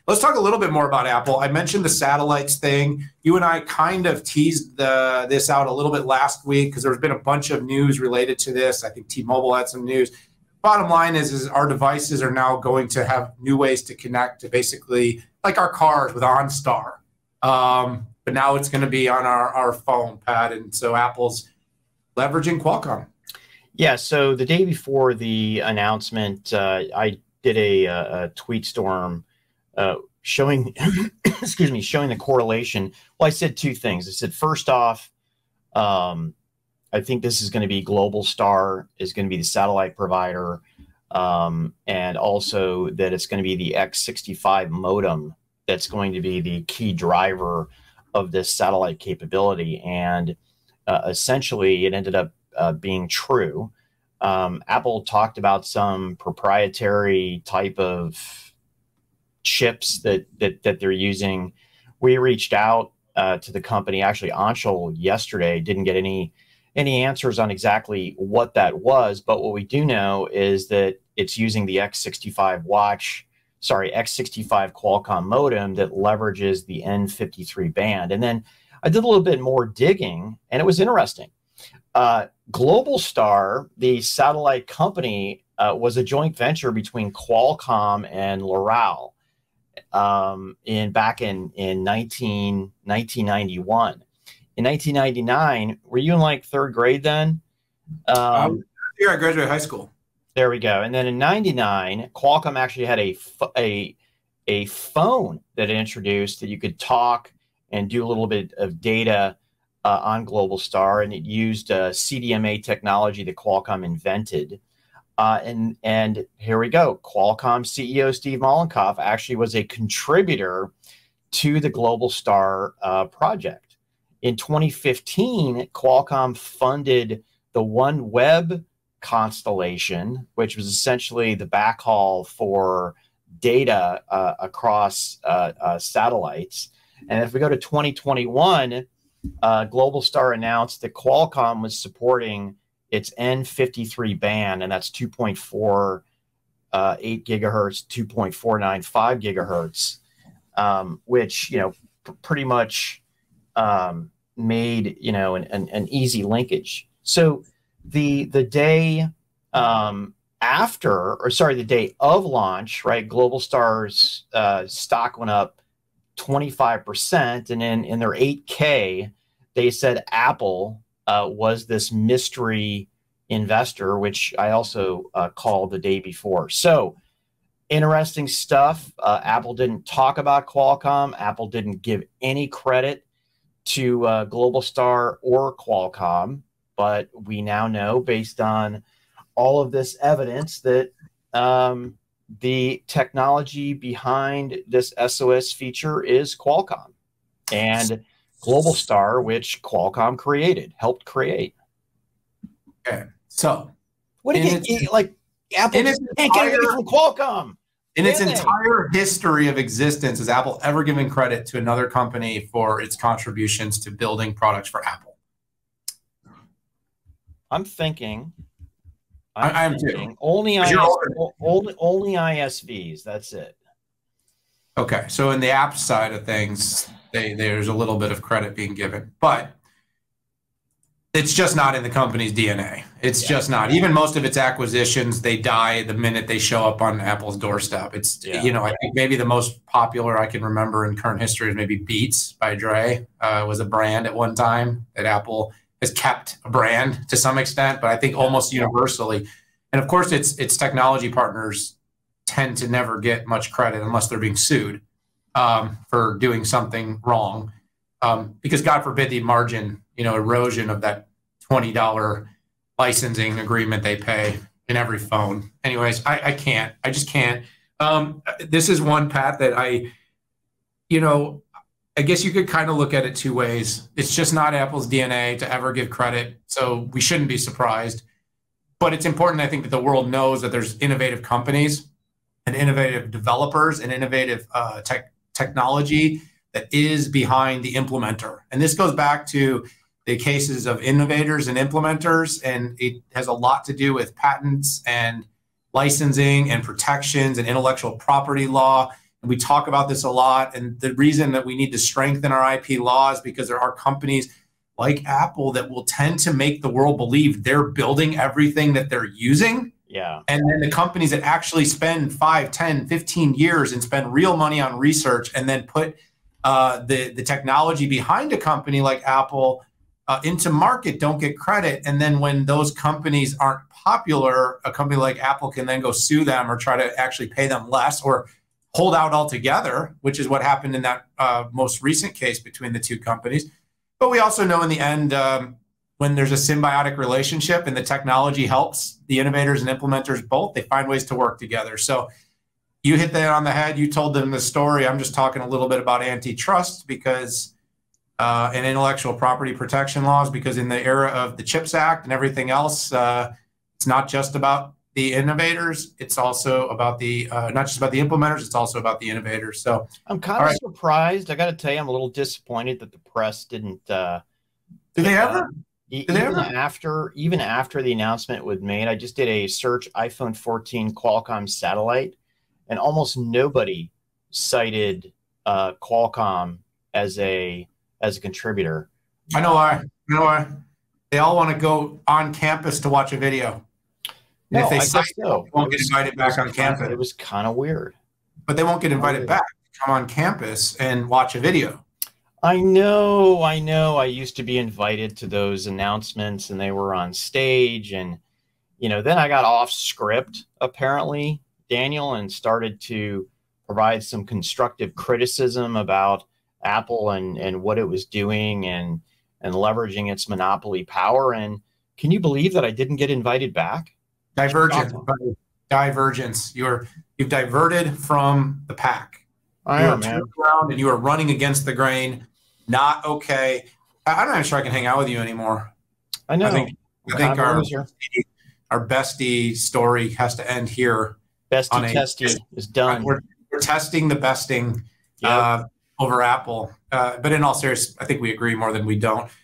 Let's talk a little bit more about Apple. I mentioned the satellites thing. You and I kind of teased this out a little bit last week because there's been a bunch of news related to this. I think T-Mobile had some news. Bottom line is our devices are now going to have new ways to connect to basically like our cars with OnStar. But now it's going to be on our phone, Pat. And so Apple's leveraging Qualcomm. Yeah, so the day before the announcement, I did a tweet storm showing, excuse me, showing the correlation. Well, I said two things. I said, first off, I think this is going to be Globalstar is going to be the satellite provider, and also that it's going to be the X65 modem that's going to be the key driver of this satellite capability. And essentially, it ended up being true. Apple talked about some proprietary type of chips that they're using. We reached out to the company. Actually, Anshul yesterday didn't get any answers on exactly what that was, but what we do know is that it's using the X65 Qualcomm modem that leverages the N53 band. And then I did a little bit more digging, and it was interesting. Globalstar, the satellite company, was a joint venture between Qualcomm and Loral back in 1991. In 1999, were you in like third grade then? Yeah, I graduated high school. There we go. And then in 99, Qualcomm actually had a phone that it introduced that you could talk and do a little bit of data on Globalstar, and it used CDMA technology that Qualcomm invented. And here we go. Qualcomm CEO Steve Mollenkopf actually was a contributor to the Globalstar project. In 2015, Qualcomm funded the OneWeb constellation, which was essentially the backhaul for data across satellites. And if we go to 2021, Globalstar announced that Qualcomm was supporting its N53 band, and that's 2.48 gigahertz, 2.495 gigahertz, which pretty much made an easy linkage. So the day the day of launch, right, Globalstar's stock went up 25%, and then in their 8K, they said Apple was this mystery investor, which I also called the day before. So interesting stuff. Apple didn't talk about Qualcomm. Apple didn't give any credit to Globalstar or Qualcomm, but we now know, based on all of this evidence, that the technology behind this SOS feature is Qualcomm and Globalstar, which Qualcomm helped create. Okay, so what do you get? Like Apple can't get away from Qualcomm. In its entire history of existence, has Apple ever given credit to another company for its contributions to building products for Apple? I'm thinking. I'm too. Only ISVs. That's it. Okay, so in the app side of things, there's a little bit of credit being given, but it's just not in the company's DNA. It's just not. Even most of its acquisitions, they die the minute they show up on Apple's doorstep. It's I think maybe the most popular I can remember in current history is maybe Beats by Dre. Was a brand at one time that Apple has kept a brand to some extent, but I think almost universally. And of course, its technology partners tend to never get much credit unless they're being sued for doing something wrong, because God forbid the margin, erosion of that $20 licensing agreement they pay in every phone. Anyways, I just can't. This is one, Pat, that I guess you could kind of look at it two ways. It's just not Apple's DNA to ever give credit, so we shouldn't be surprised. But it's important, I think, that the world knows that there's innovative companies and innovative developers and innovative technology that is behind the implementer. And this goes back to the cases of innovators and implementers, and it has a lot to do with patents and licensing and protections and intellectual property law. We talk about this a lot. And the reason that we need to strengthen our IP laws, because there are companies like Apple that will tend to make the world believe they're building everything that they're using. Yeah. And then the companies that actually spend 5, 10, 15 years and spend real money on research and then put the technology behind a company like Apple into market don't get credit. And then when those companies aren't popular, a company like Apple can then go sue them or try to actually pay them less or hold out altogether, which is what happened in that most recent case between the two companies. But we also know in the end, when there's a symbiotic relationship and the technology helps the innovators and implementers both, they find ways to work together. So you hit that on the head. You told them the story. I'm just talking a little bit about antitrust because and intellectual property protection laws, because in the era of the CHIPS Act and everything else, it's not just about the innovators. It's also about the not just about the implementers. It's also about the innovators. So I'm kind of surprised. I got to tell you, I'm a little disappointed that the press didn't. Did they ever? Even after the announcement was made, I just did a search iPhone 14 Qualcomm satellite, and almost nobody cited Qualcomm as a contributor. I know why. You know why? They all want to go on campus to watch a video. And if they cite, they won't get invited back on campus. It was kind of weird. But they won't get invited back to come on campus and watch a video. I know. I used to be invited to those announcements, and they were on stage, and then I got off script apparently, Daniel, and started to provide some constructive criticism about Apple and what it was doing and leveraging its monopoly power. And can you believe that I didn't get invited back? Divergence. You've diverted from the pack. I am, man. Around and you are running against the grain. Not okay. I'm not even sure I can hang out with you anymore. I know. I think our bestie story has to end here. Bestie testing is done. We're testing the besting over Apple. But in all seriousness, I think we agree more than we don't.